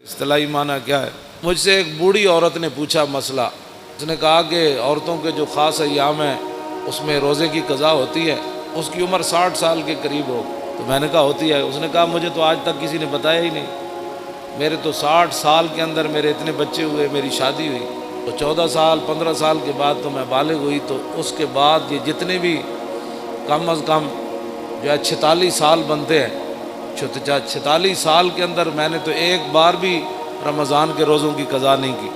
اصطلاحی معنی کیا ہے؟ مجھ سے ایک بوڑھی عورت نے پوچھا مسئلہ. اس نے کہا کہ عورتوں کے جو خاص ایام ہیں اس میں روزے کی قضا ہوتی ہے. اس کی عمر 60 سال کے قریب ہو. تو میں نے کہا ہوتی ہے. اس نے کہا مجھے تو آج تک کسی نے بتایا ہی نہیں. میرے تو 60 سال کے اندر میرے اتنے بچے ہوئے, میری شادی ہوئی تو 14 سال 15 سال کے بعد تو میں بالغ ہوئی. تو اس کے بعد یہ جتنے بھی کم از کم جو ہے 46 سال بنتے ہیں, 46 سال کے اندر میں نے تو ایک بار بھی رمضان کے روزوں کی قضا نہیں کی.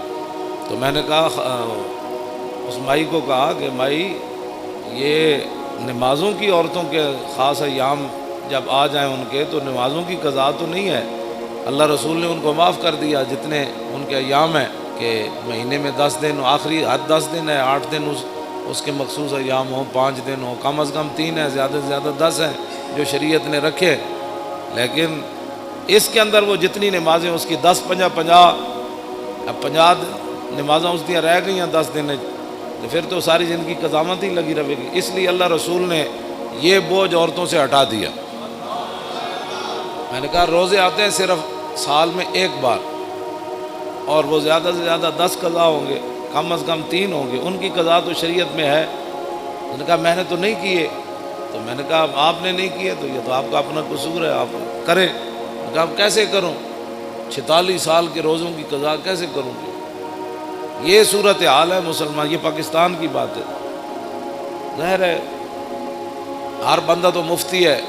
تو میں نے کہا اس مائی کو کہا کہ مائی یہ نمازوں کی عورتوں کے خاص ایام جب آ جائیں ان کے تو نمازوں کی قضا تو نہیں ہے. اللہ رسول نے ان کو معاف کر دیا جتنے ان کے ایام ہیں کہ مہینے میں 10 دن, آخری حد 10 دن ہے, 8 دن اس کے مخصوص ایام ہوں, 5 دن ہوں, کم از کم 3 ہیں, زیادہ سے زیادہ 10 ہیں جو شریعت نے رکھے. لیکن اس کے اندر وہ جتنی نمازیں اس کی 10 50 اب 50 نمازیں اس دیا رہ گئی ہیں 10 دن, تو پھر تو ساری زندگی قضامت ہی لگی رہے گی. اس لیے اللہ رسول نے یہ بوجھ عورتوں سے ہٹا دیا. میں نے کہا روزے آتے ہیں صرف سال میں ایک بار, اور وہ زیادہ سے زیادہ 10 قضا ہوں گے, کم از کم 3 ہوں گے. ان کی قضا تو شریعت میں ہے. اس نے کہا میں نے تو نہیں کیے. تو میں نے کہا آپ نے نہیں کیے تو یہ تو آپ کا اپنا قصور ہے, آپ کریں. میں نے کہا اب کیسے کروں, 46 سال کے روزوں کی قضا کیسے کروں گی؟ یہ صورت حال ہے مسلمان. یہ پاکستان کی بات ہے. ظاہر ہے ہر بندہ تو مفتی ہے,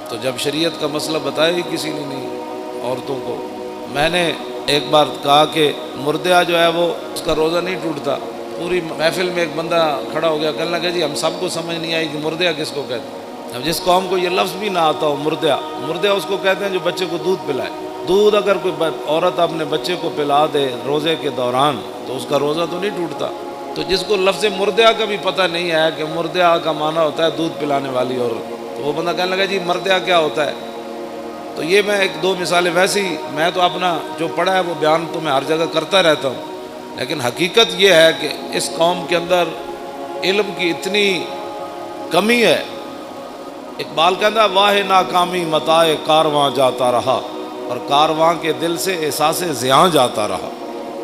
تو جب شریعت کا مسئلہ بتایا ہی کسی نے نہیں عورتوں کو. میں نے ایک بار کہا کہ مردہ جو ہے وہ اس کا روزہ نہیں ٹوٹتا. پوری محفل میں ایک بندہ کھڑا ہو گیا, کہنے لگا جی ہم سب کو سمجھ نہیں آئی کہ مردہ کس کو کہتے ہیں. اب جس قوم کو یہ لفظ بھی نہ آتا ہو مردہ اس کو کہتے ہیں جو بچے کو دودھ پلائے. دودھ اگر کوئی عورت اپنے بچے کو پلا دے روزے کے دوران تو اس کا روزہ تو نہیں ٹوٹتا. تو جس کو لفظ مردہ کا بھی پتہ نہیں ہے کہ مردہ کا معنی ہوتا ہے دودھ پلانے والی عورت, تو وہ بندہ کہنے لگا جی مردہ کیا ہوتا ہے. تو یہ میں 1-2 مثالیں, ویسے ہی میں تو اپنا جو پڑھا ہے وہ بیان تو میں ہر جگہ کرتا رہتا ہوں, لیکن حقیقت یہ ہے کہ اس قوم کے اندر علم کی اتنی کمی ہے. اقبال کہتا ہے واہ ناکامی متاع کارواں جاتا رہا, اور کارواں کے دل سے احساس زیاں جاتا رہا.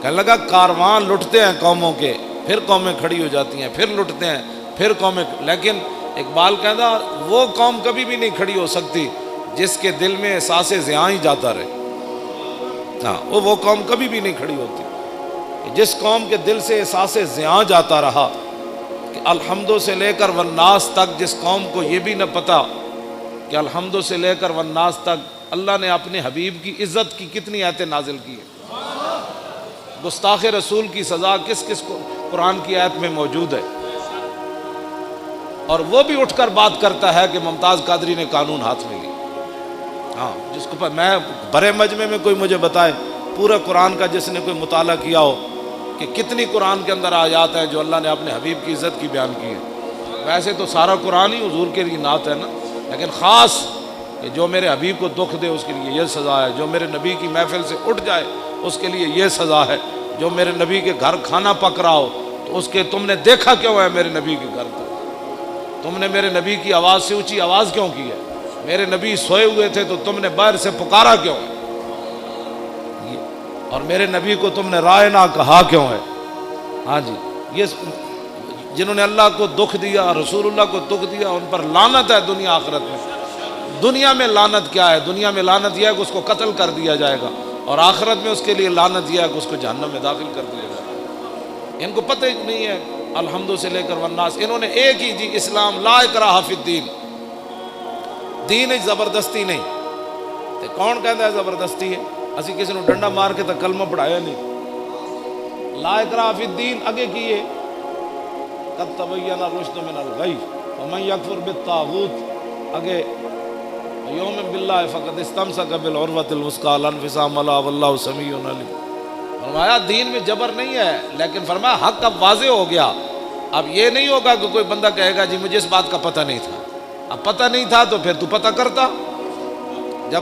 کہنے لگا کارواں لٹتے ہیں قوموں کے, پھر قومیں کھڑی ہو جاتی ہیں, پھر لٹتے ہیں, پھر قومیں. لیکن اقبال کہتا وہ قوم کبھی بھی نہیں کھڑی ہو سکتی جس کے دل میں احساس زیاں ہی جاتا رہے. ہاں وہ قوم کبھی بھی نہیں کھڑی ہوتی جس قوم کے دل سے احساس زیاں جاتا رہا. کہ الحمدو سے لے کر والناس تک جس قوم کو یہ بھی نہ پتا کہ الحمدو سے لے کر والناس تک اللہ نے اپنے حبیب کی عزت کی کتنی آیتیں نازل کی ہیں. گستاخ رسول کی سزا کس کس کو قرآن کی آیت میں موجود ہے. اور وہ بھی اٹھ کر بات کرتا ہے کہ ممتاز قادری نے قانون ہاتھ میں لی. ہاں جس کو میں برے مجمع میں کوئی مجھے بتائے پورا قرآن کا جس نے کوئی مطالعہ کیا ہو کہ کتنی قرآن کے اندر آیات ہیں جو اللہ نے اپنے حبیب کی عزت کی بیان کی ہے. ویسے تو سارا قرآن ہی حضور کے لیے نعت ہے نا, لیکن خاص کہ جو میرے حبیب کو دکھ دے اس کے لیے یہ سزا ہے, جو میرے نبی کی محفل سے اٹھ جائے اس کے لیے یہ سزا ہے, جو میرے نبی کے گھر کھانا پک رہا ہو تو اس کے تم نے دیکھا کیوں ہے میرے نبی کے گھر کو, تم نے میرے نبی کی آواز سے اونچی آواز کیوں کی ہے, میرے نبی سوئے ہوئے تھے تو تم نے باہر سے پکارا کیوں ہے, اور میرے نبی کو تم نے رائے نہ کہا کیوں ہے. ہاں جی, یہ جنہوں نے اللہ کو دکھ دیا, رسول اللہ کو دکھ دیا, ان پر لعنت ہے دنیا آخرت میں. دنیا میں لعنت کیا ہے؟ دنیا میں لعنت یہ ہے کہ اس کو قتل کر دیا جائے گا, اور آخرت میں اس کے لیے لعنت یہ ہے کہ اس کو جہنم میں داخل کر دیا جائے گا. ان کو پتہ ہی نہیں ہے الحمدو سے لے کر والناس. انہوں نے ایک ہی جی اسلام لا اکراہ فی الدین, دین زبردستی نہیں. تے کون کہتا ہے زبردستی ہے؟ اسی کسی نے ڈنڈا مار کے تو کلمہ پڑھایا نہیں. لا اکراہ فی الدین اگے کیے قد تبین الرشد من الغی ومن یکفر بالطاغوت اگے یوم باللہ فقد استمسک بالعروۃ الوثقی لا انفصام لها واللہ سمیع علیم. فرمایا دین میں جبر نہیں ہے, لیکن فرمایا حق اب واضح ہو گیا. اب یہ نہیں ہوگا کہ کوئی بندہ کہے گا جی مجھے اس بات کا پتہ نہیں تھا. اب پتہ نہیں تھا تو پھر تو پتہ کرتا.